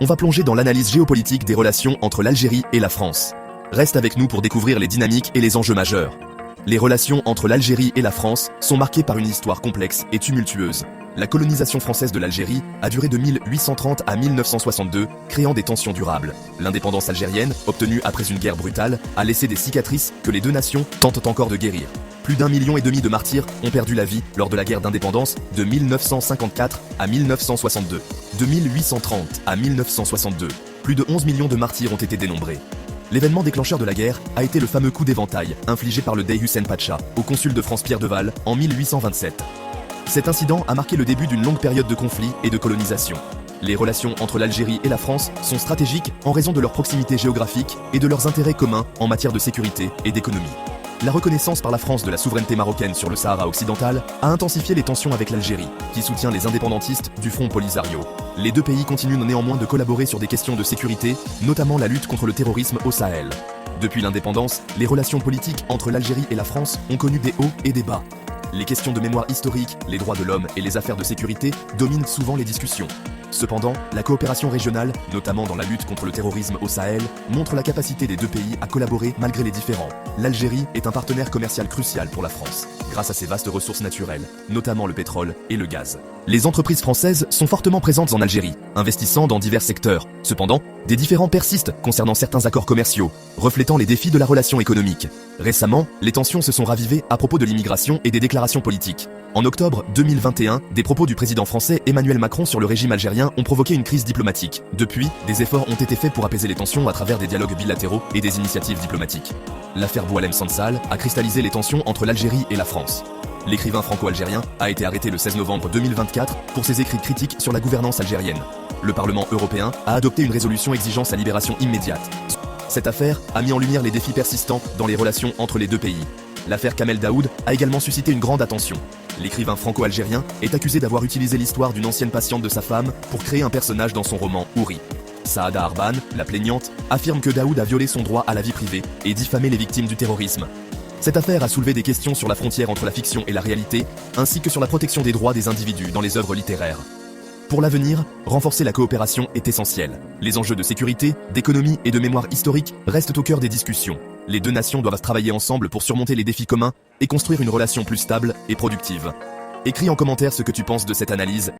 on va plonger dans l'analyse géopolitique des relations entre l'Algérie et la France. Reste avec nous pour découvrir les dynamiques et les enjeux majeurs. Les relations entre l'Algérie et la France sont marquées par une histoire complexe et tumultueuse. La colonisation française de l'Algérie a duré de 1830 à 1962, créant des tensions durables. L'indépendance algérienne, obtenue après une guerre brutale, a laissé des cicatrices que les deux nations tentent encore de guérir. Plus d'1,5 million de martyrs ont perdu la vie lors de la guerre d'indépendance de 1954 à 1962. De 1830 à 1962, plus de 11 millions de martyrs ont été dénombrés. L'événement déclencheur de la guerre a été le fameux coup d'éventail infligé par le Dey Hussein Pacha au consul de France Pierre de Val en 1827. Cet incident a marqué le début d'une longue période de conflit et de colonisation. Les relations entre l'Algérie et la France sont stratégiques en raison de leur proximité géographique et de leurs intérêts communs en matière de sécurité et d'économie. La reconnaissance par la France de la souveraineté marocaine sur le Sahara occidental a intensifié les tensions avec l'Algérie, qui soutient les indépendantistes du Front Polisario. Les deux pays continuent néanmoins de collaborer sur des questions de sécurité, notamment la lutte contre le terrorisme au Sahel. Depuis l'indépendance, les relations politiques entre l'Algérie et la France ont connu des hauts et des bas. Les questions de mémoire historique, les droits de l'homme et les affaires de sécurité dominent souvent les discussions. Cependant, la coopération régionale, notamment dans la lutte contre le terrorisme au Sahel, montre la capacité des deux pays à collaborer malgré les différends. L'Algérie est un partenaire commercial crucial pour la France, grâce à ses vastes ressources naturelles, notamment le pétrole et le gaz. Les entreprises françaises sont fortement présentes en Algérie, investissant dans divers secteurs. Cependant, des différends persistent concernant certains accords commerciaux, reflétant les défis de la relation économique. Récemment, les tensions se sont ravivées à propos de l'immigration et des déclarations politiques. En octobre 2021, des propos du président français Emmanuel Macron sur le régime algérien ont provoqué une crise diplomatique. Depuis, des efforts ont été faits pour apaiser les tensions à travers des dialogues bilatéraux et des initiatives diplomatiques. L'affaire Boualem Sansal a cristallisé les tensions entre l'Algérie et la France. L'écrivain franco-algérien a été arrêté le 16 novembre 2024 pour ses écrits critiques sur la gouvernance algérienne. Le Parlement européen a adopté une résolution exigeant sa libération immédiate. Cette affaire a mis en lumière les défis persistants dans les relations entre les deux pays. L'affaire Kamel Daoud a également suscité une grande attention. L'écrivain franco-algérien est accusé d'avoir utilisé l'histoire d'une ancienne patiente de sa femme pour créer un personnage dans son roman Houri. Saada Arban, la plaignante, affirme que Daoud a violé son droit à la vie privée et diffamé les victimes du terrorisme. Cette affaire a soulevé des questions sur la frontière entre la fiction et la réalité, ainsi que sur la protection des droits des individus dans les œuvres littéraires. Pour l'avenir, renforcer la coopération est essentiel. Les enjeux de sécurité, d'économie et de mémoire historique restent au cœur des discussions. Les deux nations doivent travailler ensemble pour surmonter les défis communs et construire une relation plus stable et productive. Écris en commentaire ce que tu penses de cette analyse.